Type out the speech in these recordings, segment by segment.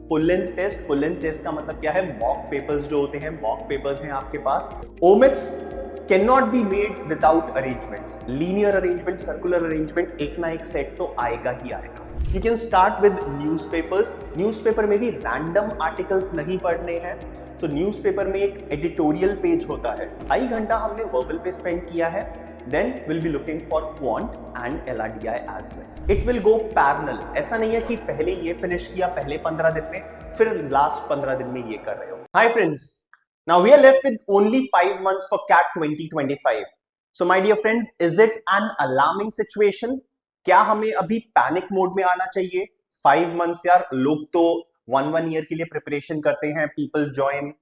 Full length test का मतलब क्या है? मॉक पेपर्स जो होते हैं, मॉक पेपर्स हैं आपके पास। OMETs can not be made without arrangements, linear arrangement, circular arrangement, एक ना एक सेट तो आएगा ही आएगा। You can start with newspapers. Newspaper में भी रैंडम आर्टिकल्स नहीं पढ़ने हैं। सो न्यूज़पेपर में एक एडिटोरियल पेज होता है, 2.5 घंटा हमने वर्बल पे स्पेंड किया है। Then we'll be looking for quant and LRDI as well. It will go parallel. ऐसा नहीं है कि पहले ये फिनिश किया पहले 15 दिन में, फिर लास्ट 15 दिन में ये कर रहे हो। Hi friends, now we are left with only 5 months for CAT 2025. So my dear friends, is it an alarming situation? क्या हमें अभी पैनिक मोड में आना चाहिए? 5 months यार, लोग तो 1 year के लिए प्रिपरेशन करते हैं। People join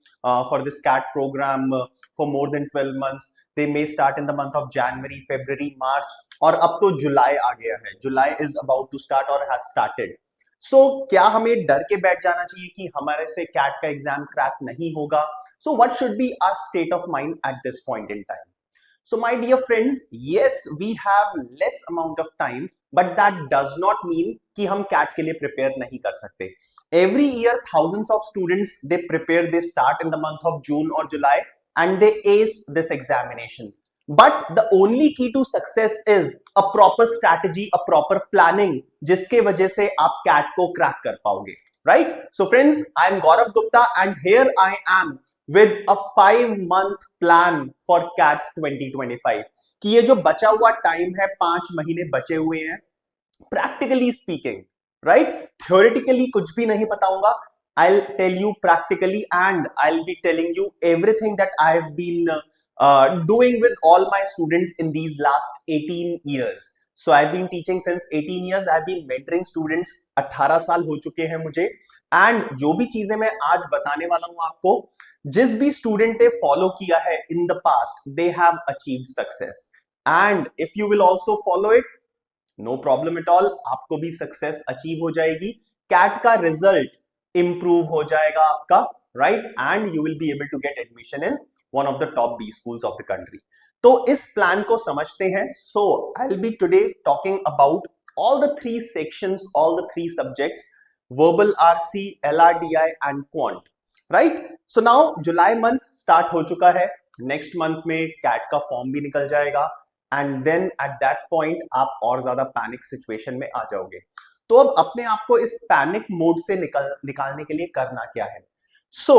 for this CAT program for more than 12 months. They may start in the month of January, February, March, और अब तो जुलाई आ गया है। जुलाई is about to start or has started. So क्या हमें डर के बैठ जाना चाहिए कि हमारे से CAT का एग्जाम क्रैक नहीं होगा? So what should be our state of mind at this point in time? So my dear friends, yes, we have less amount of time, but that does not mean कि हम CAT के लिए prepare नहीं कर सकते। Every year, thousands of students they prepare. They start in the month of June or July, and they ace this examination. But the only key to success is a proper strategy, a proper planning, जिसके वजह से आप CAT को crack कर पाओगे, right? So friends, I am Gaurav Gupta, and here I am with a 5-month plan for CAT 2025. कि ये जो बचा हुआ टाइम है, 5 महीने बचे हुए हैं, practically speaking, right? Theoretically कुछ भी नहीं बताऊंगा, I'll tell you practically, and I'll be telling you everything that I've been doing with all my students in these last 18 years. So I've been teaching since 18 years. I've been mentoring students. 18 साल हो चुके हैं मुझे, and जो भी चीजें मैं आज बताने वाला हूं आपको, जिस भी स्टूडेंट ने फॉलो किया है in the past, they have achieved success. And if you will also follow it, no problem at all, आपको भी सक्सेस अचीव हो जाएगी। कैट का रिजल्ट इंप्रूव हो जाएगा आपका, right? And you will be able to get admission in one of the top B schools of the country. तो इस प्लान को समझते हैं। So I will be today talking about all the 3 sections, all the 3 subjects: verbal RC, LRDI and quant, right? So now July month start हो चुका है, next month में CAT का फॉर्म भी निकल जाएगा, and then at that point आप और ज्यादा पैनिक सिचुएशन में आ जाओगे। तो अब अपने आप को इस पैनिक मोड से निकालने के लिए करना क्या है? सो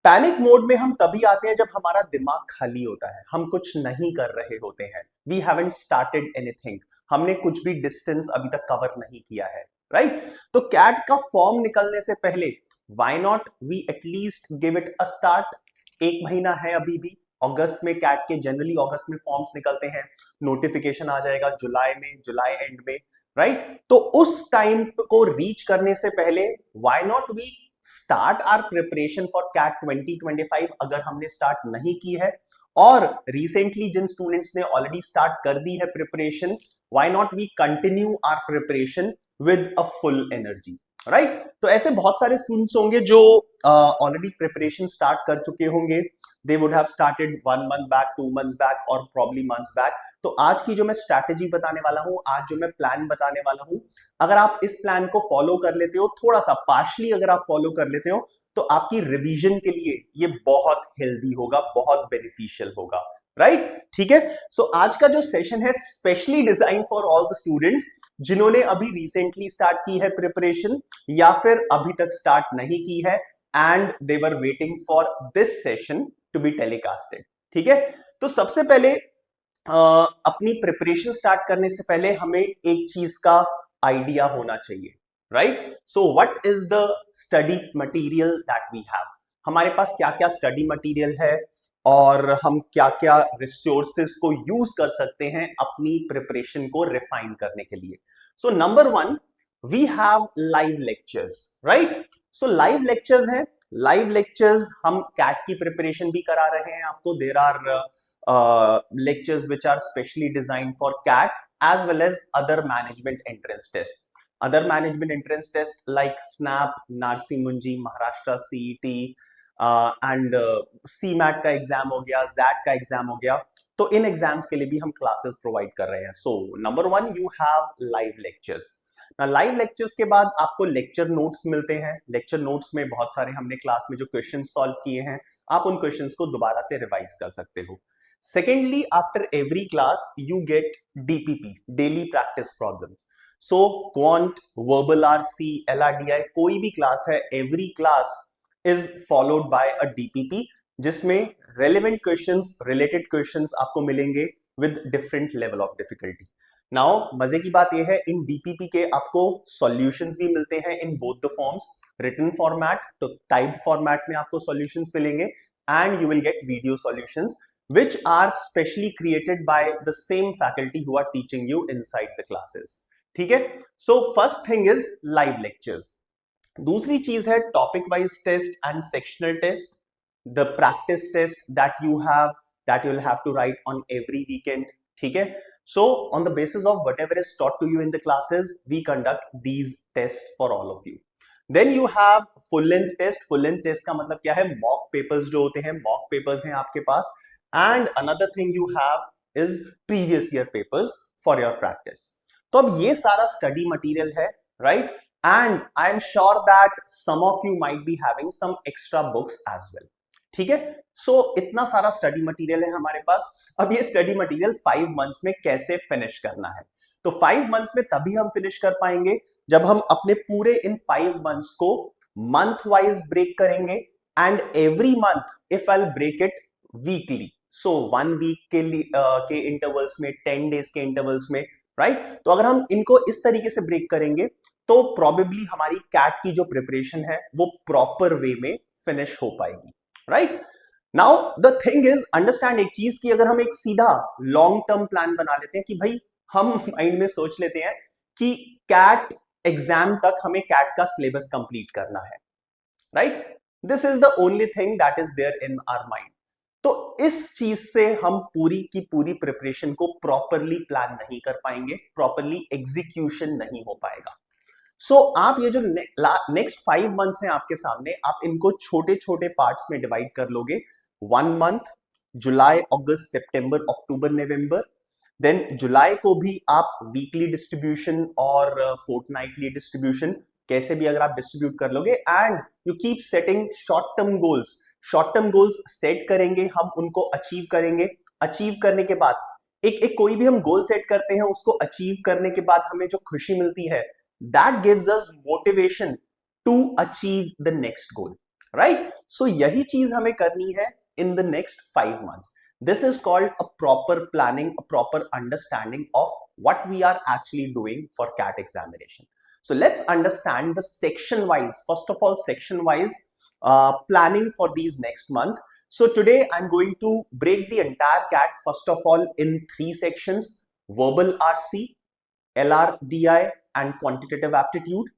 पैनिक मोड में हम तभी आते हैं जब हमारा दिमाग खाली होता है, हम कुछ नहीं कर रहे होते हैं। वी हैवंट स्टार्टेड एनीथिंग, हमने कुछ भी डिस्टेंस अभी तक कवर नहीं किया है, राइट? तो कैट का फॉर्म निकलने से पहले why not we at least give it a start. 1 महीना है अभी भी, अगस्त में कैट के जनरली अगस्त में फॉर्म्स निकलते हैं, नोटिफिकेशन आ जाएगा जुलाई में, जुलाई एंड में, राइट? तो उस टाइम को रीच करने से पहले why not we start our preparation for CAT 2025 अगर हमने स्टार्ट नहीं की है, और रिसेंटली जिन स्टूडेंट्स ने ऑलरेडी स्टार्ट कर दी है preparation, why not we continue our preparation with a full energy, right? तो ऐसे बहुत सारे स्टूडेंट्स होंगे जो ऑलरेडी प्रिपरेशन स्टार्ट कर चुके होंगे। They would have started 1 month back, 2 months back, और प्रॉब्ली मंथ्स बैक। तो आज की जो मैं स्ट्रैटेजी बताने वाला हूं, आज जो मैं प्लान बताने वाला हूं, अगर आप इस प्लान को फॉलो कर लेते हो, थोड़ा सा पार्शली अगर आप फॉलो कर लेते हो, तो आपकी रिवीजन के लिए ये बहुत हेल्दी होगा, बहुत बेनिफिशियल होगा, राइट? ठीक है। सो आज का जो सेशन है specially design for all the students जिन्होंने अभी रिसेंटली स्टार्ट की है प्रिपरेशन, या फिर अभी तक स्टार्ट नहीं की है, and they were waiting for this session to be telecasted. ठीक है। तो सबसे पहले अपनी प्रिपरेशन स्टार्ट करने से पहले हमें एक चीज का आइडिया होना चाहिए, right? So what is the study material that we have? हमारे पास क्या क्या स्टडी मटेरियल है और हम क्या क्या रिसोर्सेज को यूज कर सकते हैं अपनी प्रिपरेशन को रिफाइन करने के लिए। So number 1, we have live lectures, right? So live lectures हैं। लाइव लेक्चर्स हम कैट की प्रिपरेशन भी करा रहे हैं आपको। There are lectures which are specially designed for CAT as well as other management entrance tests. Other management entrance tests like SNAP, Narsee Monjee, Maharashtra CET and CMAT का exam हो गया, ZAT का एग्जाम हो गया। तो इन एग्जाम्स के लिए भी हम क्लासेस प्रोवाइड कर रहे हैं। सो number 1, you have live lectures. ना लाइव लेक्चर्स के बाद आपको लेक्चर नोट्स मिलते हैं। लेक्चर नोट्स में बहुत सारे हमने क्लास में जो क्वेश्चन सॉल्व किए हैं, आप उन क्वेश्चंस को दोबारा से रिवाइज कर सकते हो। Secondly, after every class you get DPP, daily practice problems. So quant, verbal RC, LRDI, कोई भी क्लास है, every class is followed by a DPP, जिसमें रेलेवेंट क्वेश्चंस, रिलेटेड क्वेश्चंस आपको मिलेंगे with different level of difficulty. Now मजे की बात यह है, इन डीपीपी के आपको सॉल्यूशंस भी मिलते हैं in both the forms, written format तो टाइप फॉर्मेट में आपको सॉल्यूशंस मिलेंगे, and you will get video solutions which are specially created by the same faculty who are teaching you inside the classes। ठीक है, so first thing is live lectures। दूसरी चीज है topic wise test and sectional test, the practice test that you will have to write on every weekend. ठीक है, so on the basis of whatever is taught to you in the classes, we conduct these test for all of you. Then you have full length test. Full length test का मतलब क्या है, mock papers जो होते हैं, mock papers हैं आपके पास, and another thing you have is previous year papers for your practice. तो अब ये सारा स्टडी मटेरियल है, right, and I am sure that some of you might be having some extra books as well. ठीक है, सो इतना सारा study material है हमारे पास। अब ये स्टडी मटेरियल 5 मंथ्स में कैसे फिनिश करना है, तो 5 मंथ्स में तभी हम फिनिश कर पाएंगे जब हम अपने पूरे इन 5 मंथ्स को मंथ वाइज ब्रेक करेंगे, and every month if I break it weekly, so 1 week के इंटरवल्स में, 10 डेज के इंटरवल्स में, राइट। तो अगर हम इनको इस तरीके से ब्रेक करेंगे तो प्रोबेबली हमारी कैट की जो प्रिपरेशन है वो प्रॉपर वे में फिनिश हो पाएगी, right. Now the thing is, understand एक चीज की, अगर हम एक सीधा लॉन्ग टर्म प्लान बना लेते हैं कि भाई हम माइंड में सोच लेते हैं कि कैट एग्जाम तक हमें कैट का सिलेबस कंप्लीट करना है, right, this is the only thing that is there in our mind. तो इस चीज से हम पूरी की पूरी प्रिपरेशन को प्रॉपरली प्लान नहीं कर पाएंगे, प्रॉपरली एग्जीक्यूशन नहीं हो पाएगा। सो आप ये जो नेक्स्ट 5 मंथ्स हैं आपके सामने, आप इनको छोटे छोटे पार्ट्स में डिवाइड कर लोगे। 1 मंथ, जुलाई, अगस्त, सितंबर, अक्टूबर, नवंबर। देन जुलाई को भी आप वीकली डिस्ट्रीब्यूशन और फोर्टनाइटली डिस्ट्रीब्यूशन कैसे भी अगर आप डिस्ट्रीब्यूट कर लोगे, and you keep setting short term goals. Short term goals set करेंगे, हम उनको अचीव करेंगे। अचीव करने के बाद एक कोई भी हम गोल सेट करते हैं, उसको अचीव करने के बाद हमें जो खुशी मिलती है, that gives us motivation to achieve the next goal, right. So यही चीज हमें करनी है in the next 5 months. This is called a proper planning, a proper understanding of what we are actually doing for CAT examination. So let's understand the section wise, first of all section wise planning for these next month. So today I'm going to break the entire CAT first of all in 3 sections: verbal RC, LRDI and quantitative aptitude.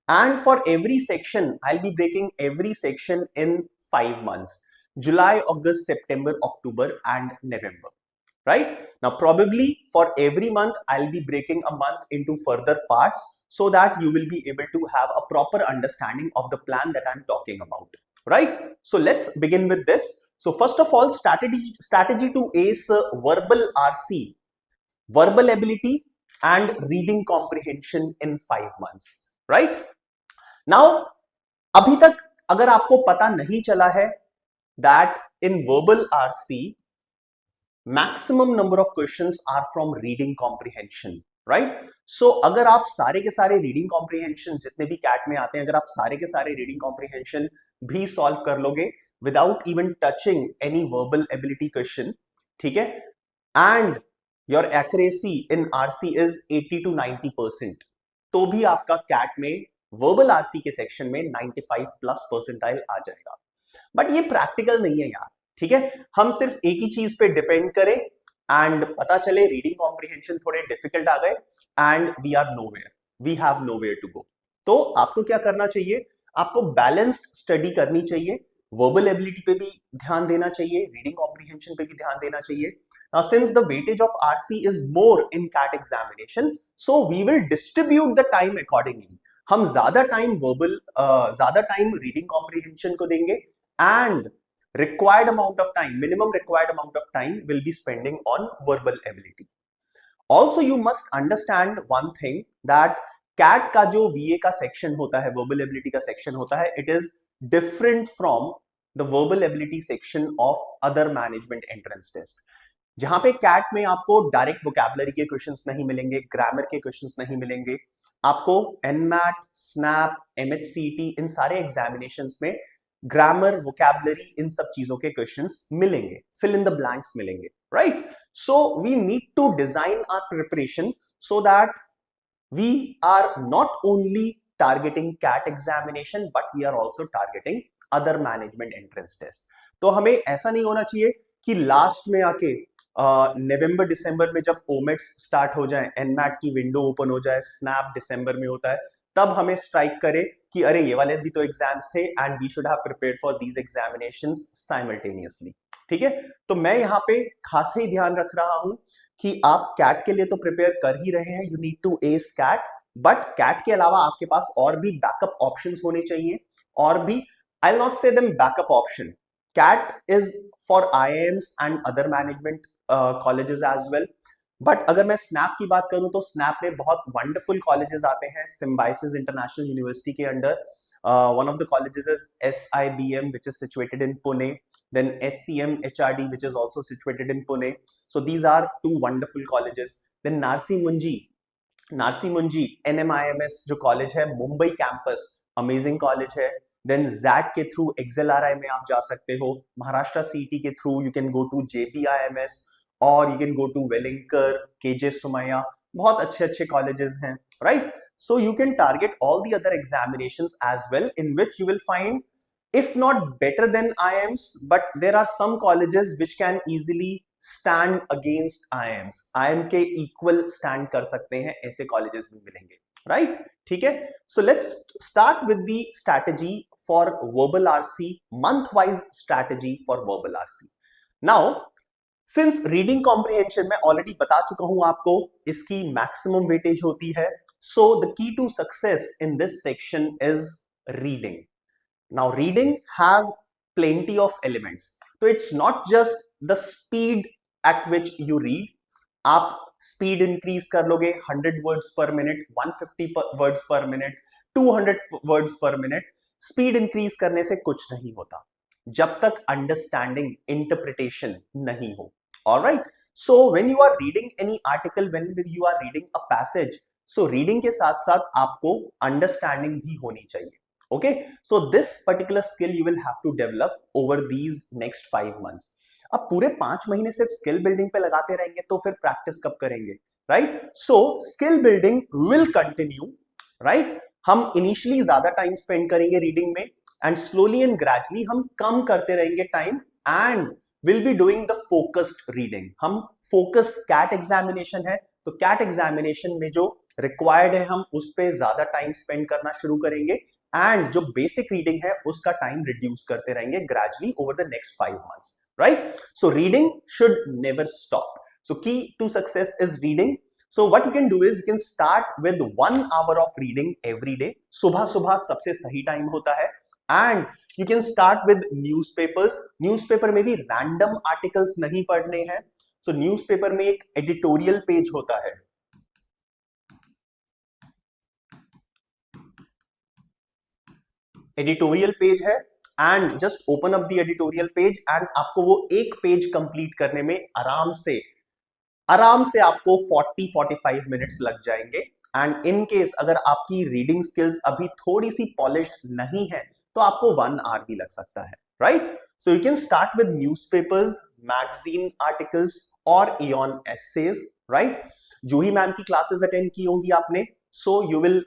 And for every section I'll be breaking every section in 5 months: July, August, September, October and November, right? Now probably for every month I'll be breaking a month into further parts, so that you will be able to have a proper understanding of the plan that I'm talking about, right? So let's begin with this. So first of all, strategy to ace verbal RC, verbal ability and reading comprehension in 5 months, right? Now अभी तक अगर आपको पता नहीं चला है that in verbal RC maximum number of questions are from reading comprehension, right. So अगर आप सारे के सारे रीडिंग कॉम्प्रिहेंशन जितने भी कैट में आते हैं, अगर आप सारे के सारे रीडिंग कॉम्प्रिहेंशन भी सॉल्व कर लोगे without even touching any verbal ability question, ठीक है, and your accuracy in RC is 80 to 90%, तो भी आपका कैट में वर्बल आरसी के सेक्शन में 95+ परसेंटाइल आ जाएगा। बट ये प्रैक्टिकल नहीं है यार, ठीक है। हम सिर्फ एक ही चीज पे डिपेंड करें एंड पता चले रीडिंग कॉम्प्रिहेंशन थोड़े डिफिकल्ट आ गए and we are nowhere, we have nowhere to go. तो आपको क्या करना चाहिए, आपको बैलेंस्ड स्टडी करनी चाहिए, वर्बल एबिलिटी पे भी ध्यान देना चाहिए, रीडिंग कॉम्प्रिहेंशन पे भी ध्यान देना चाहिए। Now since the weightage of RC is more in CAT examination, so we will distribute the time accordingly. हम ज्यादा टाइम रीडिंग कॉम्प्रिहेंशन को देंगे and required amount of time, minimum required amount of time will be spending on verbal ability. Also you must understand one thing, that CAT का जो वीए का section होता है, verbal ability का सेक्शन होता है, it is different from the verbal ability section of other management entrance test. जहां पे कैट में आपको डायरेक्ट वोकैबुलरी के क्वेश्चंस नहीं मिलेंगे, ग्रामर के क्वेश्चंस नहीं मिलेंगे, आपको एनमैट, स्नैप, एमएचसीटी इन सारे एग्जामिनेशंस में ग्रामर, वोकैबुलरी इन सब चीजों के क्वेश्चंस मिलेंगे, फिल इन द ब्लैंक्स मिलेंगे, right? So we need to design our preparation so that we are not only targeting CAT examination but we are also targeting other management entrance test। तो हमें ऐसा नहीं होना चाहिए कि last में आके नवंबर दिसंबर में जब ओमेट्स स्टार्ट हो जाए, एनमैट की विंडो ओपन हो जाए, स्नैप दिसंबर में होता है, तब हमें स्ट्राइक करे कि अरे ये वाले भी तो एग्जाम्स थे and we should have prepared for these examinations simultaneously. ठीक है, तो मैं यहाँ पे खास ही ध्यान रख रहा हूं कि आप कैट के लिए तो प्रिपेयर कर ही रहे हैं, you need to ace CAT, but CAT के अलावा आपके पास और भी बैकअप ऑप्शंस होने चाहिए। और भी, I will not say them backup option, CAT is for IIMs and other management colleges as well. But अगर मैं स्नैप की बात करूं तो स्नैप में बहुत वंडरफुल कॉलेजेस आते हैं, सिम्बाइसिस इंटरनेशनल यूनिवर्सिटी के under. one of the colleges is SIBM, which is situated in Pune, then SCM HRD, which is also situated in Pune. So these are two wonderful colleges. Then Narsi Munji NMIMS जो college है, Mumbai campus, amazing college है। Then ZAT के through XLRI में आप जा सकते हो, Maharashtra CET के through you can go to JPIMS और you can go to Wellinger, KJ Sumaya, बहुत अच्छे अच्छे colleges हैं, right? So you can target all the other examinations as well, in which you will find, if not better than IIMs, but there are some colleges which can easily stand against IIMs, IIM के equal stand कर सकते हैं, ऐसे colleges भी मिलेंगे, right? ठीक है, so let's start with the strategy for verbal RC, month-wise strategy for verbal RC. Now, since reading comprehension मैं ऑलरेडी बता चुका हूं आपको, इसकी मैक्सिमम वेटेज होती है, so the key to success in this section is reading. Now reading has plenty of elements, तो it's not just the speed at which you read. आप स्पीड इंक्रीज कर लोगे 100 words per minute, 150 words per minute, 200 words per minute, speed increase करने से कुछ नहीं होता जब तक अंडरस्टैंडिंग, इंटरप्रिटेशन नहीं हो। Alright, so when you are reading any article, when you are reading a passage, so reading के साथ साथ आपको अंडरस्टैंडिंग भी होनी चाहिए। Okay, so this particular skill you will have to develop over these next 5 months. अब पूरे 5 महीने सिर्फ स्किल बिल्डिंग पे लगाते रहेंगे तो फिर प्रैक्टिस कब करेंगे, right? So skill building will continue, right? हम इनिशियली ज्यादा टाइम स्पेंड करेंगे रीडिंग में, एंड स्लोली एंड ग्रेजुअली हम कम करते रहेंगे time, and will be doing the focused reading. हम फोकस, कैट एग्जामिनेशन है तो कैट एग्जामिनेशन में जो रिक्वायर्ड है हम उस पे ज्यादा टाइम स्पेंड करना शुरू करेंगे, एंड जो बेसिक रीडिंग है उसका टाइम रिड्यूस करते रहेंगे gradually over the next 5 months, right? So reading should never stop. So key to success is reading. So what you can do is you can start with 1 hour of reading every day. सुबह सुबह सबसे सही time होता है, and you can start with newspapers. Newspaper में भी random articles नहीं पढ़ने हैं। So newspaper में एक editorial page होता है, editorial page है, and just open up the editorial page and आपको वो एक पेज कंप्लीट करने में आराम से आपको 40-45 मिनट्स लग जाएंगे। एंड इन केस अगर आपकी रीडिंग स्किल्स अभी थोड़ी सी पॉलिश्ड नहीं है तो आपको 1 आवर भी लग सकता है, right? So you can start with newspapers, magazine articles और इयॉन एसेज, राइट? जूही मैम की क्लासेस अटेंड की होंगी आपने, सो you will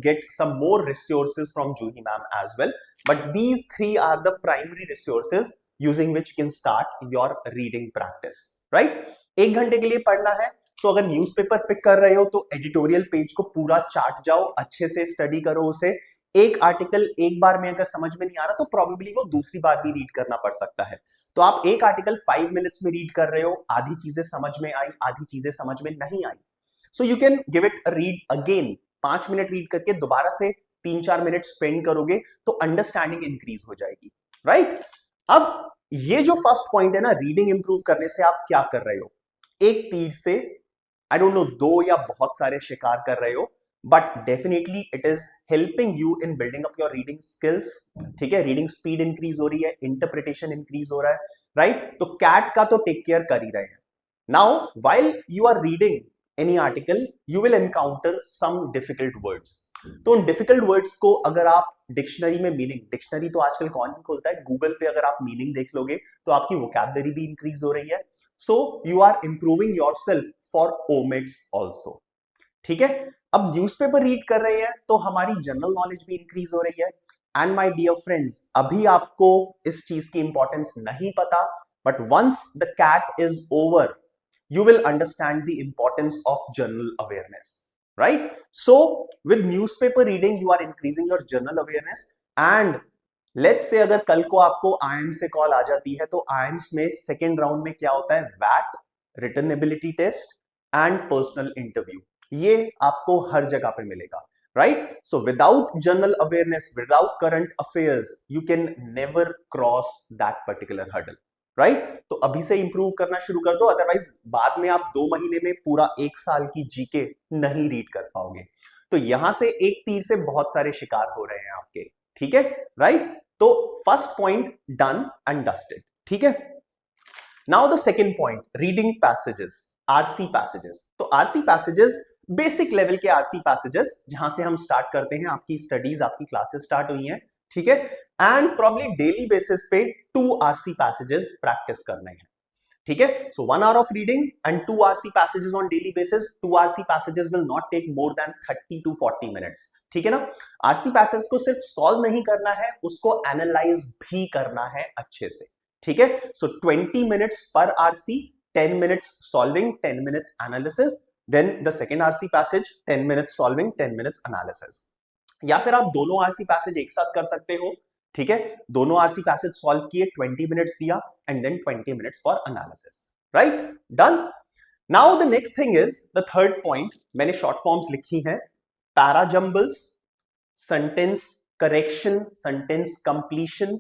get some more resources from Juhi ma'am as well, but these 3 are the primary resources using which you can start your reading practice, right? 1 घंटे के लिए पढ़ना है, सो अगर न्यूज़पेपर पिक कर रहे हो तो एडिटोरियल पेज को पूरा चाट जाओ, अच्छे से स्टडी करो उसे। एक आर्टिकल एक बार में अगर समझ में नहीं आ रहा तो प्रोबेबली वो दूसरी बार भी रीड करना पड़ सकता है। तो आप एक आर्टिकल 5 मिनट्स में रीड कर रहे हो, आधी चीजें समझ में आई, आधी चीजें समझ में नहीं आई, so you can give it a read again. 5 minute read करके दोबारा से 3-4 मिनट स्पेंड करोगे तो अंडरस्टैंडिंग इंक्रीज हो जाएगी, राइट? अब ये जो फर्स्ट पॉइंट है ना, रीडिंग इंप्रूव करने से आप क्या कर रहे हो, एक तीर से आई डोंट नो 2 या बहुत सारे शिकार कर रहे हो, but definitely it is helping you in building up your reading skills. ठीक है, रीडिंग स्पीड इंक्रीज हो रही है, इंटरप्रिटेशन इंक्रीज हो रहा है, राइट? तो कैट का तो टेक केयर कर ही रहे हैं। Now while you are reading any article you will encounter some difficult words. तो उन डिफिकल्ट वर्ड्स को अगर आप डिक्शनरी में मीनिंग, डिक्शनरी तो आजकल कौन ही खोलता है, गूगल पे अगर आप मीनिंग देख लोगे तो आपकी वोकैबुलरी भी इंक्रीज हो रही है। So you are improving yourself for OMETs also. ठीक है, अब न्यूज़पेपर रीड कर रहे हैं तो हमारी जनरल नॉलेज भी इंक्रीज हो रही है। एंड माय डियर फ्रेंड्स, अभी आपको इस चीज की इंपॉर्टेंस नहीं पता, but once the CAT is over you will understand the importance of general awareness, right? So with newspaper reading you are increasing your general awareness, and let's say अगर कल को आपको IIMS से कॉल आ जाती है तो IIMS में second round में क्या होता है, वैट, written ability test and personal interview, ये आपको हर जगह पे मिलेगा, right? So without general awareness, without current affairs, you can never cross that particular hurdle, right? तो अभी से इंप्रूव करना शुरू कर दो, अदरवाइज बाद में आप 2 महीने में पूरा 1 साल की जीके नहीं रीड कर पाओगे। तो यहां से एक तीर से बहुत सारे शिकार हो रहे हैं आपके, ठीक है, राइट? तो first point done and dusted, ठीक है। Now the second point, reading passages, RC passages. तो आरसी पैसेजेस बेसिक लेवल के आरसी पैसेजेस, जहां से हम स्टार्ट करते हैं, आपकी स्टडीज, आपकी क्लासेस स्टार्ट हुई हैं, ठीक है, एंड प्रॉब्ली डेली बेसिस पे 2 आरसी पैसेजेस प्रैक्टिस करने हैं, ठीक है। So 1 hour of reading and 2 RC passages on daily basis. 2 RC passages will not take more than 30 to 40 minutes, ठीक है ना। आरसी पैसेज को सिर्फ सॉल्व नहीं करना है, उसको एनालाइज भी करना है अच्छे से, ठीक है। सो 20 मिनट्स पर RC, 10 minutes solving, 10 minutes analysis, then the second RC passage 10 minutes solving, 10 minutes analysis. या फिर आप दोनों आरसी पैसेज एक साथ कर सकते हो, ठीक है। दोनों आरसी पैसेज सॉल्व किए, 20 मिनट्स दिया and then 20 minutes for analysis, right, done. Now the next thing is the third point, मैंने शॉर्ट फॉर्म्स लिखी हैं, para jumbles, sentence correction, sentence completion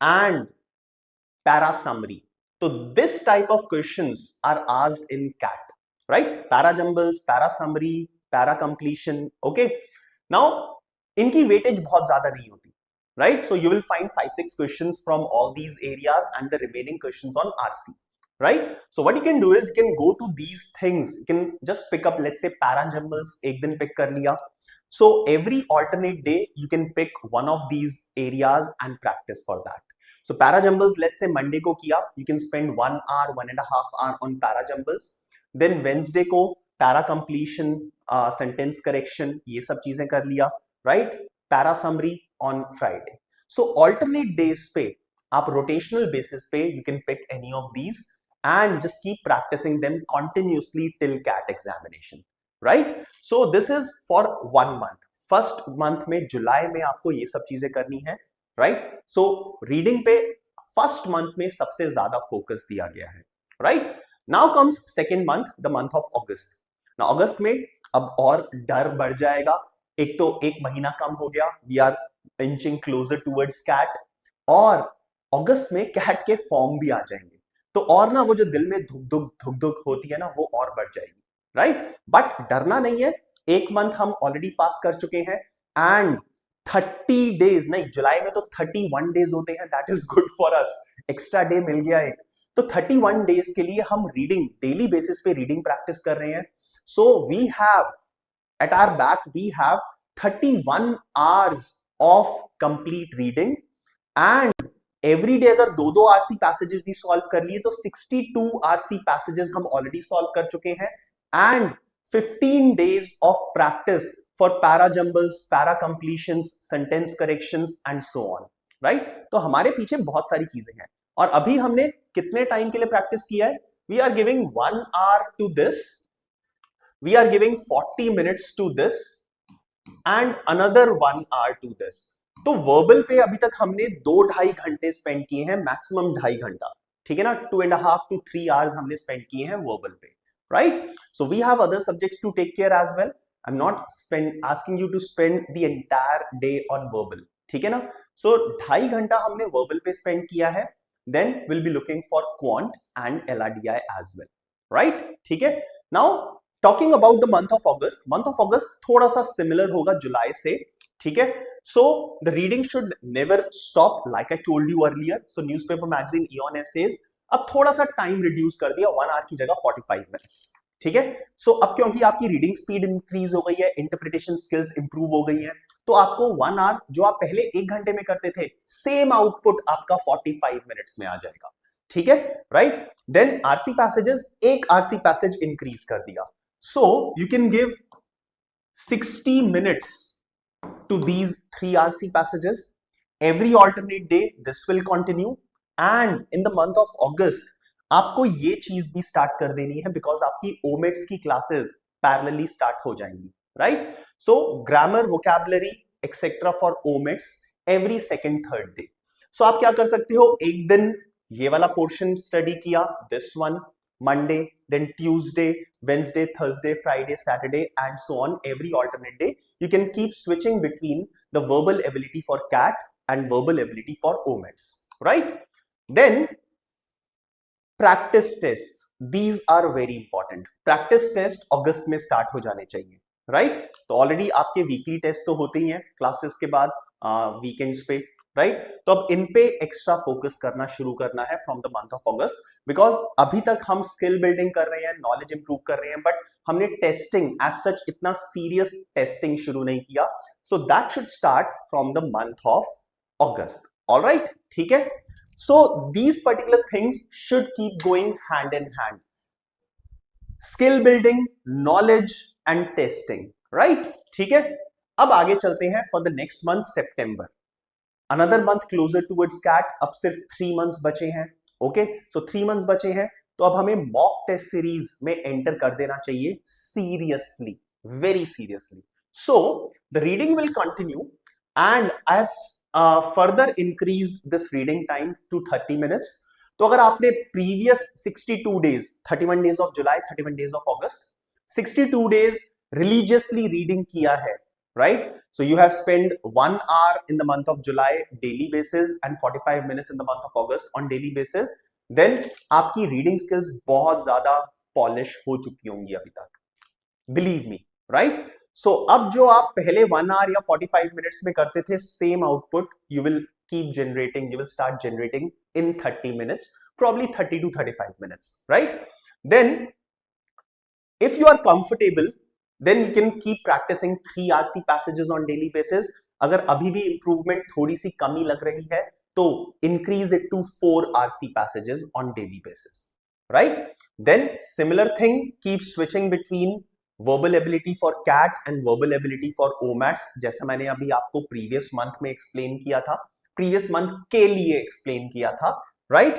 and para summary. तो this type of questions are asked in CAT, right? Para jumbles, para summary, para completion, okay. नाउ इनकी weightage बहुत ज्यादा नहीं होती, right? So you will find 5-6 questions from all these areas and the remaining questions on RC, right? So what you can do is you can go to these things, you can just pick up, let's say para jumbles, एक दिन pick कर लिया. So every alternate day you can pick one of these areas and practice for that. So para jumbles, let's say Monday को किया, you can spend 1 hour, 1.5 hour on para jumbles. Then Wednesday को para completion, sentence correction, ये सब चीजें कर लिया, right? Para summary on Friday. So alternate days पे आप rotational basis पे you can pick any of these and just keep practicing them continuously till CAT examination, right? So this is for 1 month. First month में जुलाई में आपको ये सब चीजें करनी है, right? So reading पे first month में सबसे ज्यादा focus दिया गया है, right? Now comes second month, the month of August. Now August में अब और डर बढ़ जाएगा, एक तो 1 महीना कम हो गया, we are inching closer towards CAT, और अगस्त में कैट के फॉर्म भी आ जाएंगे, तो और ना वो जो दिल में धुक धुक होती है ना, वो और बढ़ जाएगी, राइट? बट डरना नहीं है, 1 मंथ हम ऑलरेडी पास कर चुके हैं एंड 30 डेज नहीं, जुलाई में तो 31 डेज होते हैं, that is good for us, extra day मिल गया एक, तो 31 डेज के लिए हम रीडिंग डेली बेसिस पे रीडिंग प्रैक्टिस कर रहे हैं। So we have at our back we have 31 hours of complete reading, and every day अगर 2-2 आरसी पैसेजेस भी सॉल्व कर लिए तो 62 आरसी पैसेजेस हम ऑलरेडी सॉल्व कर चुके हैं, and 15 days of practice for para jumbles, para completions, sentence corrections and so on, right? तो हमारे पीछे बहुत सारी चीजें हैं, और अभी हमने कितने टाइम के लिए प्रैक्टिस किया है? We are giving 1 hour to this, we are giving 40 minutes to this and another 1 hour to this. तो वर्बल पे अभी तक हमने 2-2.5 घंटे स्पेंड किए हैं, मैक्सिमम 2.5 घंटा, ठीक है ना, 2.5 to 3 hours हमने स्पेंड किए हैं वर्बल पे, right? So we have other subjects to take care as well, I am not asking you to spend the entire day on verbal, ठीक है ना। सो 2.5 घंटा हमने वर्बल पे स्पेंड किया है, then will be looking for quant and LRDI as well, right? ठीक है। Now talking about the month of August थोड़ा सा सिमिलर होगा जुलाई से, ठीक है। So the reading should never stop like I told you earlier. So newspaper, magazine, Aeon, essays, अब थोड़ा सा टाइम रिड्यूस कर दिया, 1 आवर की जगह 45 मिनट्स, ठीक है। सो अब क्योंकि आपकी रीडिंग स्पीड इंक्रीज हो गई है, इंटरप्रिटेशन स्किल्स इंप्रूव हो गई है, तो आपको 1 आवर जो आप पहले 1 घंटे में करते थे, सेम आउटपुट आपका 45 मिनट्स में आ जाएगा, ठीक है, राइट। देन आरसी पैसेजेस, एक आरसी पैसेज इंक्रीज कर दिया, सो you can give 60 minutes to these 3 RC passages every alternate day. This will continue, and in the month of August आपको ये चीज भी स्टार्ट कर देनी है बिकॉज आपकी ओमेट्स की क्लासेस पैरेलली स्टार्ट हो जाएंगी, right. So grammar, vocabulary etcetera for OMETs every second third day. So आप क्या कर सकते हो, एक दिन ये वाला पोर्शन स्टडी किया, this one, Monday, then Tuesday, Wednesday, Thursday, Friday, Saturday, and so on, every alternate day. You can keep switching between the verbal ability for CAT and verbal ability for OMETs, right? Then, practice tests. These are very important. Practice test अगस्त में start हो जाने चाहिए, right? तो already आपके weekly test तो होते ही हैं classes के बाद, weekends पे, राइट। तो अब इन पे एक्स्ट्रा फोकस करना शुरू करना है from the month of August, because अभी तक हम स्किल बिल्डिंग कर रहे हैं, नॉलेज इंप्रूव कर रहे हैं, बट हमने टेस्टिंग एज सच इतना सीरियस टेस्टिंग शुरू नहीं किया। So that should start from the month of August, alright, ठीक है। So these particular things should keep going hand in hand, skill building, knowledge and testing, right, ठीक है। अब आगे चलते हैं for the next month, September, another month closer towards CAT. अब सिर्फ 3 मंथ्स बचे हैं, ओके। सो 3 मंथ्स बचे हैं, तो अब हमें मॉक टेस्ट सीरीज में एंटर कर देना चाहिए seriously, very seriously. So the reading will continue and I have further increase this reading time to 30 minutes. तो अगर आपने previous 62 days, 31 days of July, 31 days of August, 62 days religiously reading किया है, right? So you have spent 1 hour in the month of July daily basis and 45 minutes in the month of August on daily basis. Then आपकी reading skills बहुत ज्यादा polish हो चुकी होंगी अभी तक, believe me, right? So अब जो आप पहले 1 hour या 45 minutes में करते थे, same output you will keep generating, you will start generating in 30 minutes, probably 30 to 35 minutes, right? Then if you are comfortable, then you can keep practicing 3 RC passages on daily basis. अगर अभी भी improvement थोड़ी सी कमी लग रही है, तो increase it to 4 RC passages on daily basis, right? Then similar thing, keep switching between verbal ability for CAT and verbal ability for OMATs, जैसा मैंने अभी आपको previous month में explain किया था, previous month के लिए explain किया था, right?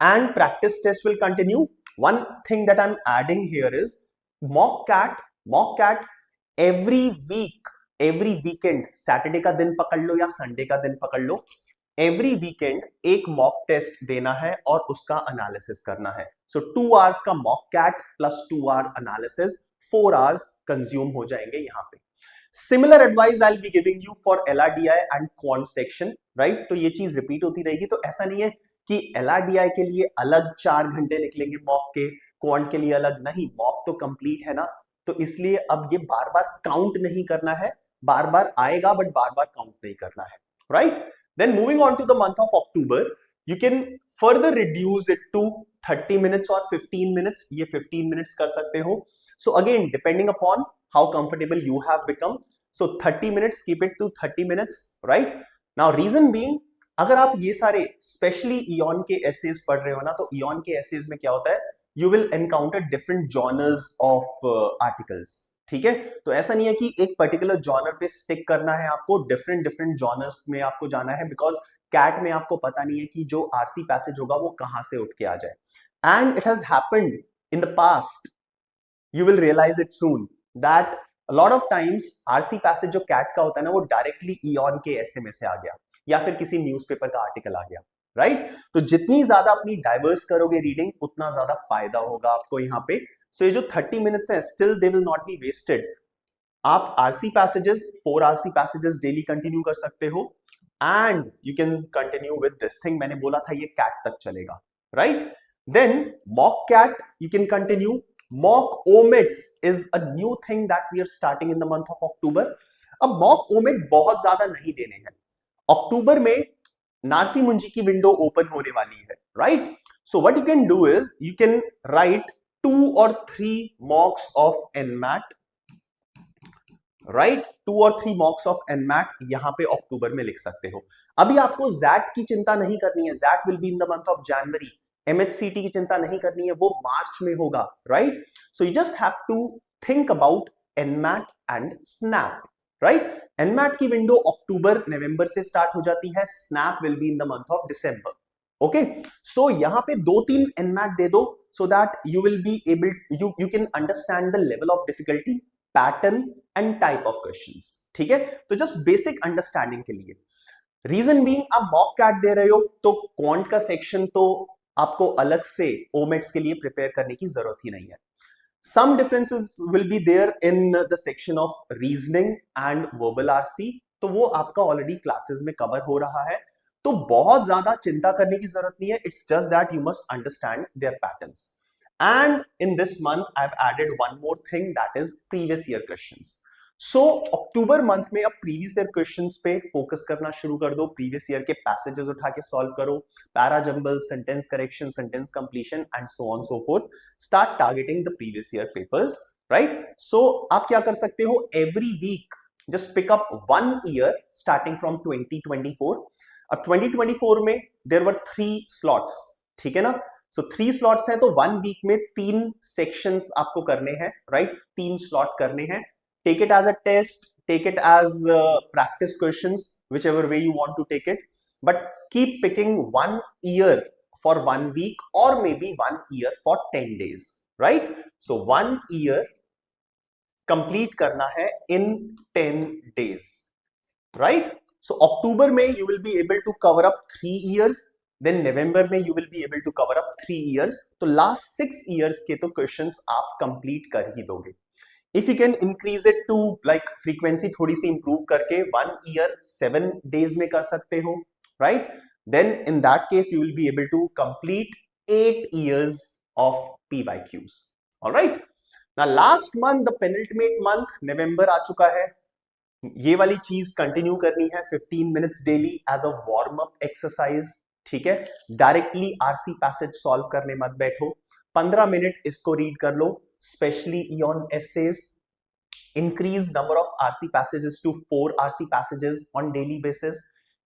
And practice test will continue. One thing that I'm adding here is mock CAT every week, every weekend, Saturday का दिन पकड़ लो या संडे का दिन पकड़ लो, एवरी वीकेंड एक मॉक टेस्ट देना है और उसका एनालिसिस करना है। सो 2 आवर्स का mock CAT plus 2 hour analysis, 4 hours consume हो जाएंगे यहाँ पे। Similar advice I will be giving you for LRDI and quant section, right. तो ये चीज रिपीट होती रहेगी, तो ऐसा नहीं है कि LRDI के लिए अलग 4 घंटे निकलेंगे मॉक के, क्वांट के लिए अलग, नहीं, मॉक तो कंप्लीट है ना, तो इसलिए अब ये बार बार काउंट नहीं करना है, बार बार आएगा बट बार बार काउंट नहीं करना है, right. Then moving on to the month of October, you can further reduce it to 30 minutes और 15 मिनट्स, ये 15 मिनट्स कर सकते हो। So again depending upon how comfortable you have become, so 30 minutes, keep it to 30 minutes, right. Now reason being, अगर आप ये सारे specially ion के एसेज पढ़ रहे हो ना, तो इयॉन के एसेज में क्या होता है, you will encounter different genres of articles, ठीक है। तो ऐसा नहीं है कि एक पर्टिकुलर जॉनर पे स्टिक करना है आपको, डिफरेंट जॉनर्स में आपको जाना है, बिकॉज कैट में आपको पता नहीं है कि जो आरसी पैसेज होगा वो कहां से उठ के आ जाए, and it has happened in the past, you will realize it soon that a lot of times RC passage जो कैट का होता है ना, वो डायरेक्टली इयॉन के एसे में से आ गया या फिर किसी न्यूज़पेपर का आर्टिकल आ गया, राइट। तो जितनी ज्यादा अपनी डाइवर्स करोगे रीडिंग, उतना ज्यादा फायदा होगा आपको यहाँ पे। सो ये जो 30 मिनट्स है, still they will not be wasted. आप RC passages, 4 RC passages daily continue कर सकते हो, and you can continue with this thing, मैंने बोला था ये कैट तक चलेगा, right. Then mock CAT you can continue mock OMETs is a new thing that we are starting in the month of October. अब मॉक ओमिट बहुत ज्यादा नहीं देने हैं। अक्टूबर में नारसी मुंजी की विंडो ओपन होने वाली है, right? So what you can do is you can right 2 or 3 mocks of NMAT, right? 2 or 3 mocks of NMAT यहां पे अक्टूबर में लिख सकते हो। अभी आपको जैट की चिंता नहीं करनी है, XAT will be in the month of January. MHCT की चिंता नहीं करनी है, वो मार्च में होगा, right? So you just have to think about NMAT and SNAP, right? NMAT की विंडो अक्टूबर नवंबर से स्टार्ट हो जाती है, SNAP will be in the month of December. Okay, so यहां पे 2-3 NMAT दे दो so that you will be able you can understand the level of difficulty, pattern and type of questions, ठीक है? तो जस्ट बेसिक अंडरस्टैंडिंग के लिए। Reason being आप mock cat दे रहे हो तो क्वांट का सेक्शन तो आपको अलग से ओमेट्स के लिए प्रिपेयर करने की जरूरत ही नहीं है। Some differences will be there in the section of reasoning and verbal RC, तो वो आपका ऑलरेडी क्लासेस में कवर हो रहा है, तो बहुत ज्यादा चिंता करने की जरूरत नहीं है। It's just that you must understand their patterns. And in this month, I've added one more thing, that is previous year questions. So October month में अब previous year questions पे focus करना शुरू कर दो। previous year के passages उठा के solve करो, para jumble, sentence correction, sentence completion and so on so forth. Start targeting the previous year papers, right? So आप क्या कर सकते हो, every week just pick up one year starting from 2024. अब 2024 में there were 3 slots, ठीक है ना? सो 3 स्लॉट्स हैं, तो 1 वीक में 3 सेक्शंस आपको करने हैं, राइट? 3 स्लॉट करने हैं। Take it as a test, take it as practice questions, which ever way you want to take it, but keep picking 1 year for 1 week और maybe 1 year for 10 days, right? So 1 year complete करना है in 10 days, right? So अक्टूबर में you will be able to cover up 3 years, then November में you will be able to cover up 3 years, तो last 6 years के तो questions आप complete कर ही दोगे। If you can increase it to like frequency थोड़ी सी improve करके 1 year 7 days में कर सकते हो, right? Then in that case you will be able to complete 8 years of PYQs, all right? Now last month, the penultimate month, November आ चुका है। ये वाली चीज कंटिन्यू करनी है, 15 minutes daily as a warm up exercise, ठीक है? Directly RC passage solve करने मत बैठो, 15 मिनट इसको रीड कर लो, specially Aeon essays. Increase number of RC passages to 4 RC passages on daily basis.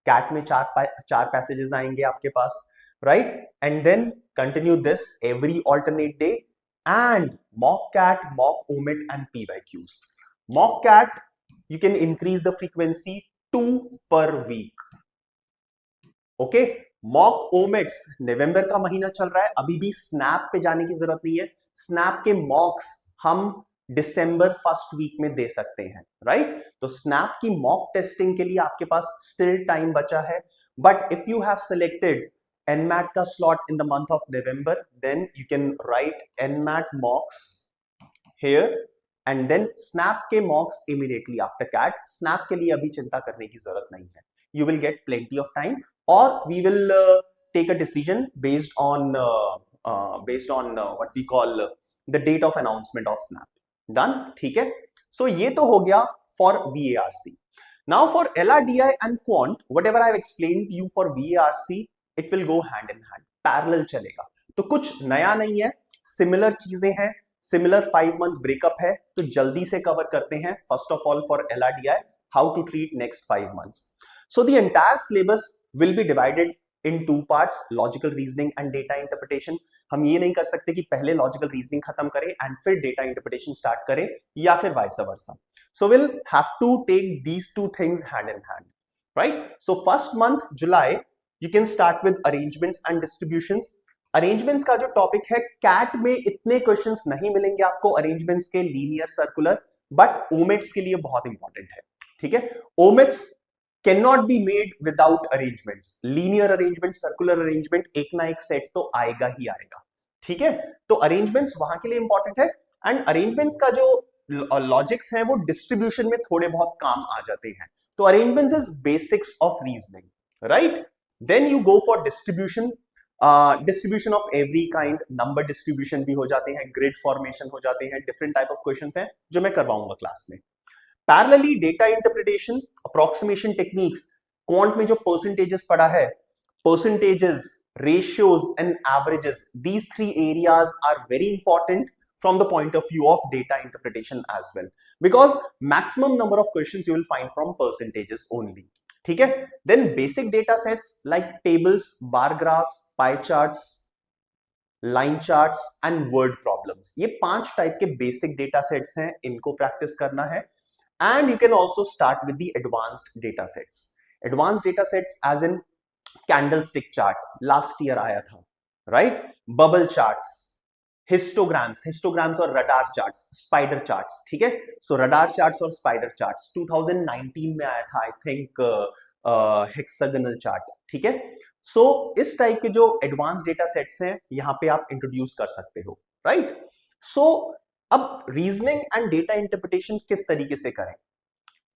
CAT में 4 पैसेजेस आएंगे आपके पास, right? And then continue this every alternate day. And mock CAT, mock OMET and PYQs. Mock CAT you can increase the frequency 2 per week, okay? Mock OMETs, नवंबर का महीना चल रहा है, अभी भी स्नैप पे जाने की जरूरत नहीं है। स्नैप के मॉक्स हम दिसंबर फर्स्ट वीक में दे सकते हैं, राइट? तो स्नैप की मॉक टेस्टिंग के लिए आपके पास स्टिल टाइम बचा है, but if you have selected NMAT का slot in the month of November, then you can write NMAT mocks here and then SNAP के mocks immediately after CAT. SNAP के लिए अभी चिंता करने की जरूरत नहीं है, you will get plenty of time, or we will take a decision based on what we call the date of announcement of snap. Done, ठीक है? So ये तो हो गया for VARC. Now for LRDI and quant, whatever I have explained to you for VARC, it will go hand in hand, parallel चलेगा। तो कुछ नया नहीं है, सिमिलर चीजें हैं, सिमिलर 5 month ब्रेकअप है, तो जल्दी से कवर करते हैं। First of all for LRDI, how to treat next 5 months. So the entire syllabus will be divided in 2 parts, logical reasoning and data interpretation. हम ये नहीं कर सकते कि पहले logical reasoning खत्म करें and फिर data interpretation start करें, या फिर vice versa. So we'll have to take these 2 things hand in hand, right? So first month, July, you can start with arrangements and distributions. Arrangements का जो topic है, CAT में इतने questions नहीं मिलेंगे आपको arrangements के, linear, circular, but omits के लिए बहुत important है, ठीक है? omits cannot be made without arrangements. Linear arrangement, circular arrangement, एक ना एक सेट तो आएगा ही आएगा, ठीक है? तो arrangements वहां के लिए इंपॉर्टेंट है, एंड arrangements का जो लॉजिक्स हैं वो डिस्ट्रीब्यूशन में थोड़े बहुत काम आ जाते हैं। तो arrangements is basics of reasoning, right? Then you go for distribution. Distribution of every kind, number distribution भी हो जाते हैं, ग्रिड फॉर्मेशन हो जाते हैं, डिफरेंट टाइप ऑफ क्वेश्चंस हैं जो मैं करवाऊंगा क्लास में। Parallelly data interpretation, approximation techniques, quant में जो परसेंटेजेस पढ़ा है, percentages, ratios and averages, these three areas are very important from the point of view of data interpretation as well, because maximum number of questions you will find from percentages only. ठीक है, then basic data sets like tables, bar graphs, pie charts, line charts and word problems, ये 5 type के basic data sets हैं, इनको practice करना है। And you can also start with the advanced data sets. Advanced data sets as in candlestick chart, last year आया था, right? Bubble charts, histograms और radar charts, spider charts, ठीक है? So radar charts और spider charts 2019 में आया था, I think hexagonal chart, ठीक है? सो इस टाइप के जो एडवांस डेटा सेट्स हैं यहां पे आप इंट्रोड्यूस कर सकते हो, राइट? सो अब रीजनिंग एंड डेटा इंटरप्रिटेशन किस तरीके से करें?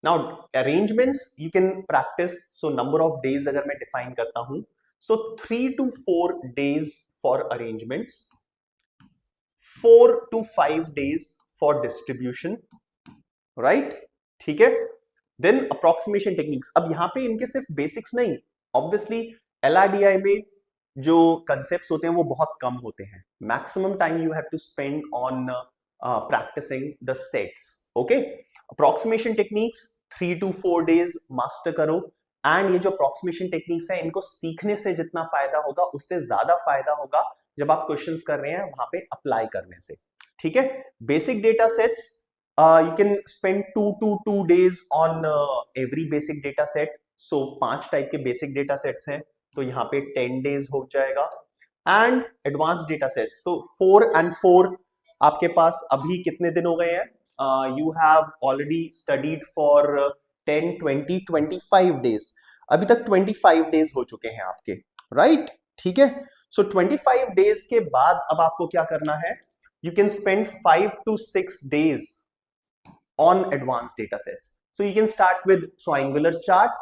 Now arrangements you can practice, so number of days अगर मैं डिफाइन करता हूं, सो 3 to 4 days for arrangements, 4 to 5 days for distribution, right? ठीक है? देन अप्रोक्सीमेशन टेक्निक्स, अब यहां पे इनके सिर्फ बेसिक्स नहीं, ऑब्वियसली LRDI में जो कंसेप्ट्स होते हैं वो बहुत कम होते हैं, maximum time you have to spend on practicing the sets, okay? Approximation techniques 3 to 4 डेज मास्टर करो, एंड ये जो अप्रोक्सीमेशन टेक्निक्स है इनको सीखने से जितना फायदा होगा उससे ज्यादा फायदा होगा जब आप क्वेश्चंस कर रहे हैं वहां पे अप्लाई करने से, ठीक है? Basic data sets you can spend 2 to 2 days on every basic data set, so 5 type के बेसिक डेटा सेट्स हैं तो यहाँ पे 10 डेज हो जाएगा। एंड एडवांस डेटा सेट्स तो 4 and 4 आपके पास अभी कितने दिन हो गए हैं? You have already studied for 10, 20, 25 days, अभी तक 25 डेज हो चुके हैं आपके, राइट? ठीक है, सो 25 डेज के बाद अब आपको क्या करना है? You can spend 5 to 6 days on advanced data sets. So you can start with triangular charts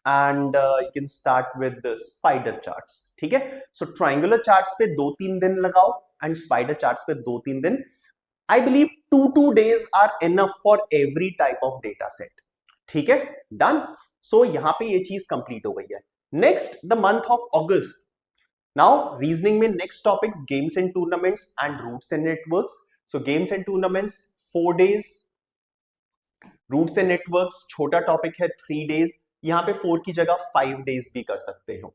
and you can start with the spider charts, ठीक है? So triangular charts पे 2-3 दिन लगाओ and spider charts पे 2-3 दिन. I believe 2 days are enough for every type of data set, ठीक है? Done. So यहाँ पे ये चीज complete हो गई है. Next, the month of August. Now reasoning में next topics games and tournaments and routes and networks. So games and tournaments 4 days. Routes and networks छोटा टॉपिक है, 3 डेज, यहां पे 4 की जगह 5 डेज भी कर सकते हो,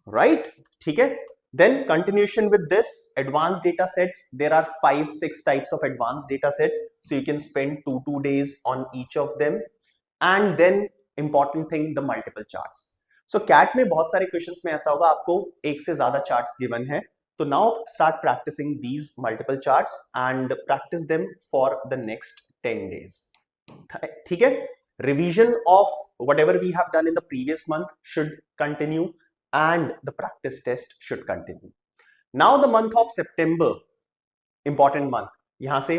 राइट? ठीक है, then continuation with this advance data sets, there are 5-6 types of advance data sets, so you can spend 2 days on each of them. And then important thing, the multiple charts. So CAT में बहुत सारे questions में ऐसा होगा आपको एक से ज्यादा चार्ट्स गिवन है, तो now start practicing these multiple charts and practice them for the next 10 days, ठीक है? Revision of whatever we have done in the previous month should continue and the practice test should continue. Now the month of September, important month, यहां से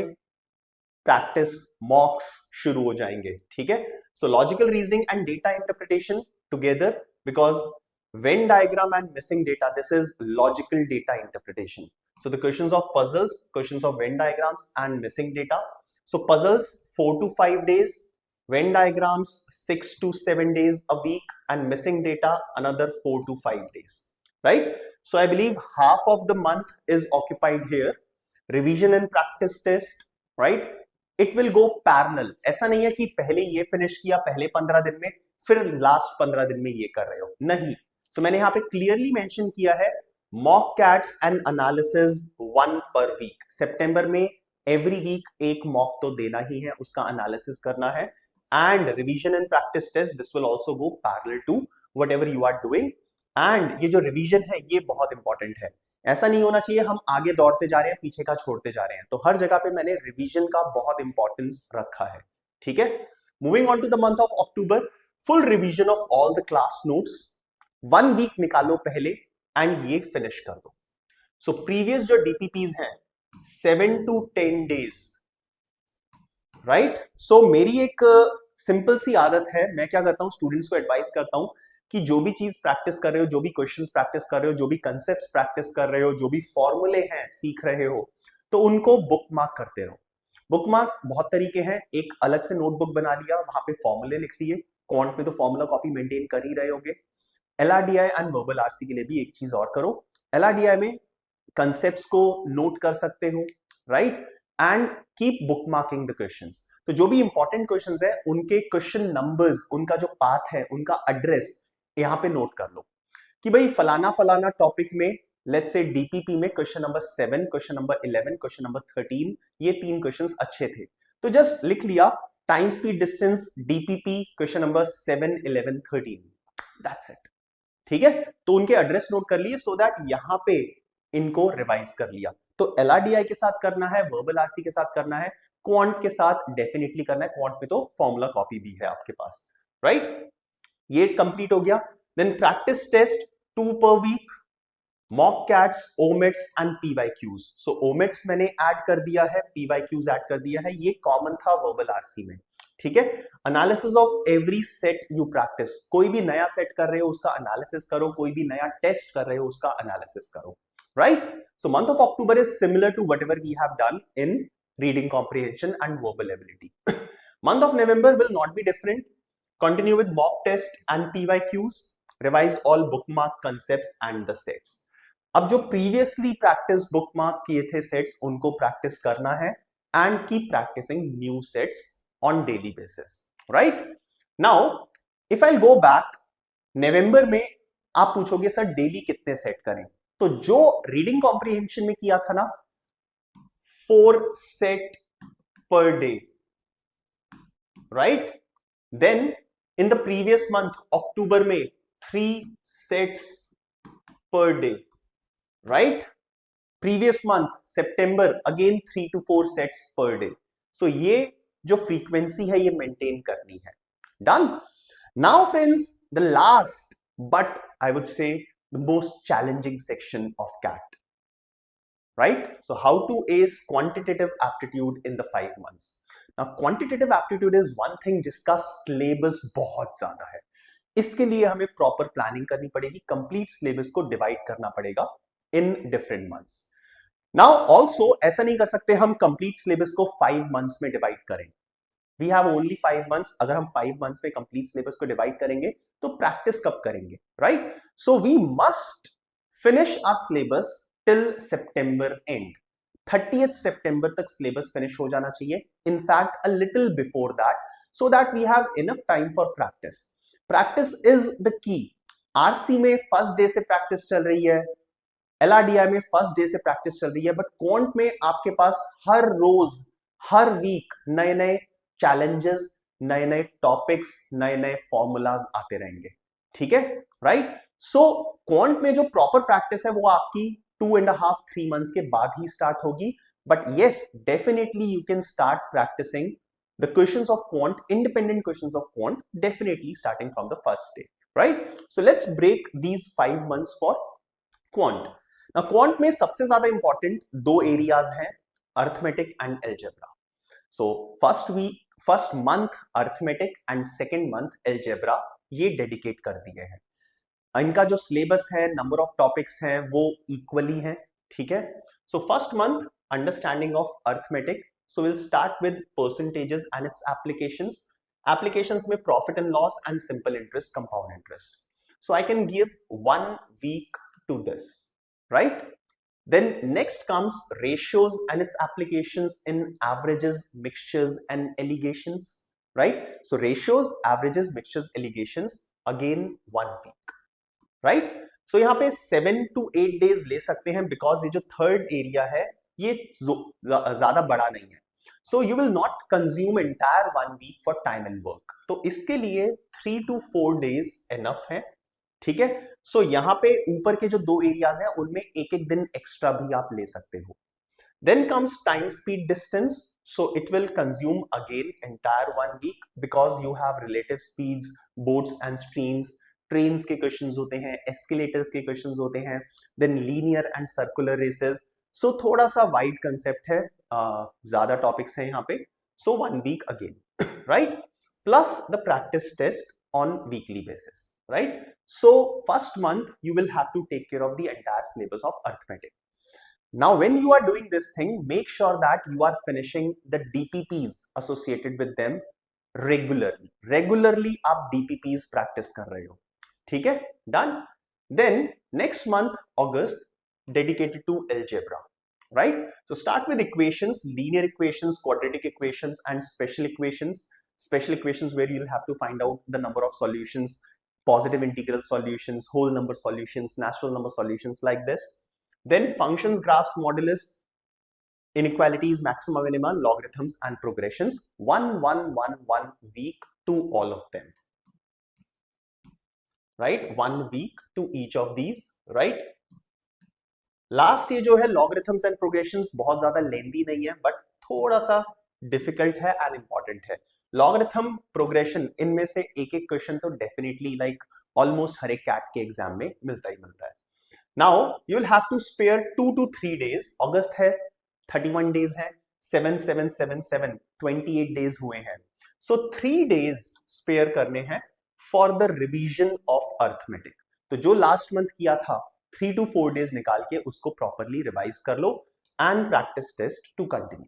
practice मॉक्स शुरू हो जाएंगे, ठीक है? So logical reasoning and data interpretation together, because Venn diagram and missing data, this is logical data interpretation. So the questions of puzzles, questions of Venn diagrams and missing data. So puzzles 4 to 5 days, Venn diagrams 6 to 7 days a week, and missing data another 4 to 5 days, right? So I believe half of the month is occupied here. Revision and practice test, right? It will go parallel. ऐसा नहीं है कि पहले ये finish किया पहले 15 दिन में फिर लास्ट 15 दिन में ये कर रहे हो, नहीं। So मैंने यहाँ पे क्लियरली मेंशन किया है mock cats and analysis 1 per week। सितंबर में एवरी वीक एक मॉक तो देना ही है, उसका एनालिसिस करना है, and revision and practice test this will also go parallel to whatever you are doing. And ये जो रिवीजन है ये बहुत इंपॉर्टेंट है, ऐसा नहीं होना चाहिए हम आगे दौड़ते जा रहे हैं पीछे का छोड़ते जा रहे हैं, तो हर जगह पे मैंने रिवीजन का बहुत इंपॉर्टेंस रखा है, ठीक है? Moving on to the month of October, full revision of all the class notes, 1 week निकालो पहले एंड ये फिनिश कर दो। सो प्रीवियस जो डीपीपीज हैं 7 to 10 days, राइट? सो मेरी एक सिंपल सी आदत है, मैं क्या करता हूं, स्टूडेंट्स को एडवाइस करता हूं, कि जो भी चीज प्रैक्टिस कर रहे हो, जो भी क्वेश्चंस प्रैक्टिस कर रहे हो, जो भी कंसेप्ट्स प्रैक्टिस कर रहे हो, जो भी फॉर्मूले हैं सीख रहे हो, तो उनको बुक मार्क करते रहो। बुक मार्क बहुत तरीके हैं। एक अलग से नोटबुक बना लिया, वहां पे फॉर्मूले लिख लिए। क्वांट में तो फॉर्मूला कॉपी मेंटेन कर ही रहे होगे। एलआरडीआई एंड वर्बल आरसी के लिए भी एक चीज और करो। एलआरडीआई में कंसेप्ट्स को नोट कर सकते हो, right, and keep book marking the questions. तो जो भी इंपॉर्टेंट क्वेश्चंस है उनके क्वेश्चन नंबर्स, उनका जो पाथ है, उनका एड्रेस यहां पे नोट कर लो कि भाई फलाना फलाना टॉपिक में, लेट्स से डीपीपी में question number 7, question number 11, question number 13, ये 3 क्वेश्चंस अच्छे थे, तो जस्ट लिख लिया time speed distance DPP question number 7, 11, 13, that's it. ठीक है, तो उनके एड्रेस नोट कर लिए सो दैट यहां पे इनको रिवाइज कर लिया। तो एलआरडीआई के साथ करना है, वर्बल आरसी के साथ करना है, क्वांट के साथ डेफिनेटली करना है। क्वांट में तो फॉर्मूला कॉपी भी है आपके पास, राइट। ये कंप्लीट हो गया। Then practice test 2 per week, mock CATs, OMETs and PYQs. So OMETs मैंने ऐड कर दिया है, पीवाईक्यूज ऐड कर दिया है, ये कॉमन था वर्बल आरसी में। ठीक है, analysis of every set you practice, कोई भी नया सेट कर रहे हो उसका एनालिसिस करो, कोई भी नया टेस्ट कर रहे हो उसका एनालिसिस करो, right. So month of October is similar to whatever we have done in reading comprehension and verbal ability. Month of November will not be different, continue with mock test and PYQs, revise all bookmark concepts and the sets. अब जो previously practice bookmark किए थे sets, उनको practice करना है and keep practicing new sets on daily basis, right. Now if I go back, नवंबर में आप पूछोगे सर डेली कितने सेट करें, तो जो रीडिंग कॉम्प्रिहेंशन में किया था ना 4 set per day, right. Then in the previous month अक्टूबर में 3 sets per day, right. Previous month सितंबर again 3 to 4 sets per day. So ये जो फ्रीक्वेंसी है ये मेंटेन करनी है। Done. Now friends, the last but I would say the most challenging section of CAT, right. So how to ace quantitative aptitude in the 5 months. Now quantitative aptitude is one thing जिसका syllabus बहुत ज्यादा है। इसके लिए हमें proper planning करनी पड़ेगी, complete syllabus को डिवाइड करना पड़ेगा in different months. Now also ऐसा नहीं कर सकते हम कंप्लीट सिलेबस को 5 मंथ्स में डिवाइड करें। We have only 5 months. अगर हम 5 मंथ्स में कंप्लीट सिलेबस को डिवाइड करेंगे तो प्रैक्टिस कब करेंगे, right. So we must finish our syllabus till September end. 30th सितंबर तक सिलेबस फिनिश हो जाना चाहिए, in fact a little before that, so that we have enough time for practice. Practice is the key. RC में first day से practice चल रही है, एलआरडीआई में फर्स्ट डे से प्रैक्टिस चल रही है, बट क्वांट में आपके पास हर रोज हर वीक नए नए चैलेंजेस, नए नए टॉपिक्स, नए नए फॉर्मूलाज आते रहेंगे। ठीक है, राइट। सो क्वांट में जो प्रॉपर प्रैक्टिस है वो आपकी 2.5-3 मंथ्स के बाद ही स्टार्ट होगी, but yes definitely you can start practicing the questions of quant, independent questions of quant, definitely starting from the first day, right? So let's break these 5 months for quant. Now quant में सबसे ज्यादा important 2 areas हैं, arithmetic and algebra. So first month arithmetic and second month algebra ये dedicate कर दिए हैं। इनका जो सिलेबस है, नंबर ऑफ टॉपिक्स हैं, वो इक्वली हैं। ठीक है, so first month understanding of arithmetic. So we'll start with percentages and its applications. Applications में profit and loss and simple interest, compound interest. So I can give 1 week to this, right? Then next comes ratios and its applications in averages, mixtures and allegations, right? So ratios, averages, mixtures, allegations, again 1 week, right? So यहाँ पे 7 to 8 days ले सकते हैं because ये जो third area है ये ज्यादा बड़ा नहीं है। So you will not consume entire 1 week for time and work, तो इसके लिए 3 to 4 days एनफ है। ठीक है, सो यहाँ पे ऊपर के जो 2 एरियाज हैं उनमें एक दिन एक्स्ट्रा भी आप ले सकते हो। Then comes time speed distance, so it will consume again entire 1 week because you have relative speeds, boats and streams, trains के क्वेश्चंस होते हैं, एस्केलेटर्स के क्वेश्चंस होते हैं, then linear and circular races. So थोड़ा सा वाइड कंसेप्ट है, ज्यादा टॉपिक्स हैं यहाँ पे। So 1 week again, right, plus the practice test on weekly basis, right. So first month you will have to take care of the entire syllabus of arithmetic. Now when you are doing this thing, make sure that you are finishing the DPPs associated with them regularly आप DPPs practice कर रहे हो, ठीक है? Done. Then next month August dedicated to algebra, right? So start with equations, linear equations, quadratic equations, and special equations. Special equations where you'll have to find out the number of solutions, positive integral solutions, whole number solutions, natural number solutions, like this. Then functions, graphs, modulus, inequalities, maxima, minima, logarithms, and progressions. One week to all of them, right? 1 week to each of these, right? Last ये जो है logarithms and progressions बहुत ज्यादा लेंदी नहीं है, but थोड़ा सा difficult है एंड इंपॉर्टेंट है. लॉगरिथम, प्रोग्रेशन, इनमें से एक एक क्वेश्चन तो डेफिनेटली लाइक ऑलमोस्ट हर एक कैट के एग्जाम में मिलता ही मिलता है. Now you will have to spare 2 to 3 days. अगस्त है, 31 डेज है, 7 7 7 7 28 डेज हुए हैं. सो 3 डेज स्पेयर करने हैं for the revision of arithmetic. तो जो लास्ट मंथ किया था 3 to 4 डेज निकाल के उसको प्रॉपरली रिवाइज कर लो and practice test to continue,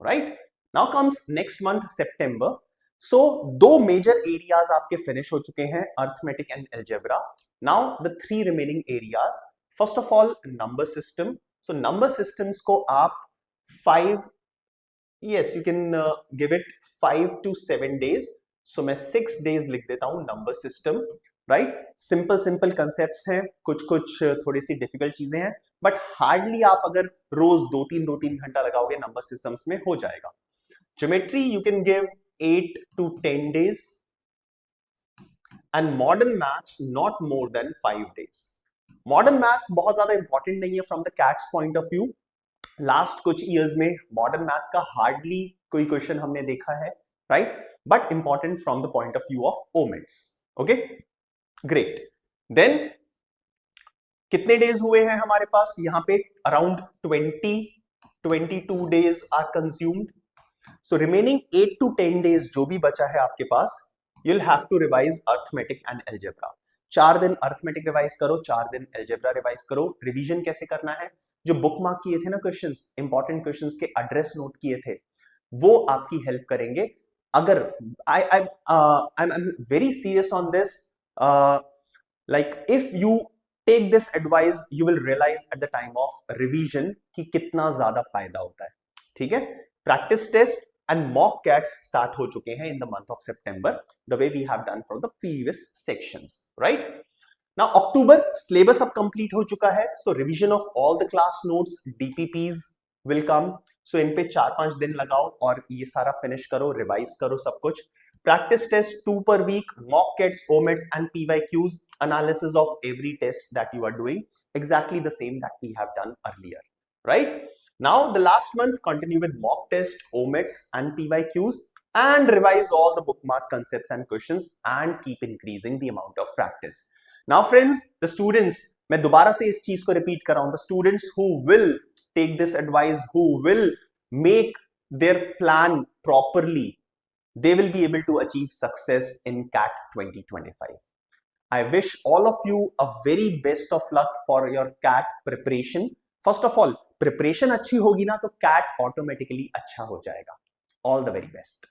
right? Now comes next month September. So 2 major areas आपके फिनिश हो चुके हैं, arithmetic and algebra. Now the 3 remaining areas. First of all number system. So number systems को आप 5, yes you can give it 5 to 7 days. सो मैं 6 days लिख देता हूं number system, right? Simple concepts हैं, कुछ थोड़ी सी डिफिकल्ट चीजें हैं, बट हार्डली आप अगर रोज 2-3 घंटा लगाओगे नंबर सिस्टम्स में हो जाएगा. Geometry you can give 8 to 10 days and modern maths not more than 5 days. Modern maths बहुत ज्यादा इंपॉर्टेंट नहीं है from the CAT's point of view. Last कुछ ईयर्स में मॉडर्न मैथ्स का हार्डली कोई क्वेश्चन हमने देखा है, right? But important from the point of view of OMETs. Okay, great. Then कितने डेज हुए हैं हमारे पास यहाँ पे? Around 22 days are consumed. So remaining 8 to 10 days जो भी बचा है आपके पास, you will have to revise arithmetic and algebra. 4 दिन अर्थमेटिक रिवाइज करो, 4 दिन अलजेब्रा रिवाइज करो. रिवीजन कैसे करना है? जो बुक मार्क किए थे ना क्वेश्चंस, इंपॉर्टेंट क्वेश्चंस के एड्रेस नोट किए थे, वो आपकी हेल्प करेंगे. अगर I am very serious on this, like if you take this advice you will realize at the time of revision कि कितना ज्यादा फायदा होता है, ठीक है? Practice test and mock CATs start हो चुके हैं in the month of September, the way we have done for the previous sections, right? Now October syllabus अब complete हो चुका है, so revision of all the class notes, DPPs will come. so इन पे 4-5 दिन लगाओ और ये सारा फिनिश करो, रिवाइज करो सब कुछ. Practice test 2 per week, mock tests, omits and PYQs, analysis of every test that you are doing, exactly the same that we have done earlier, right? Now the last month continue with mock test, omits and PYQs and revise all the bookmark concepts and questions and keep increasing the amount of practice. Now friends, the students, मैं दोबारा से इस चीज को repeat कर रहा हूं, the students who will take this advice, who will make their plan properly, they will be able to achieve success in CAT 2025. I wish all of you a very best of luck for your CAT preparation. First of all, preparation अच्छी होगी ना तो CAT automatically अच्छा हो जाएगा. All the very best.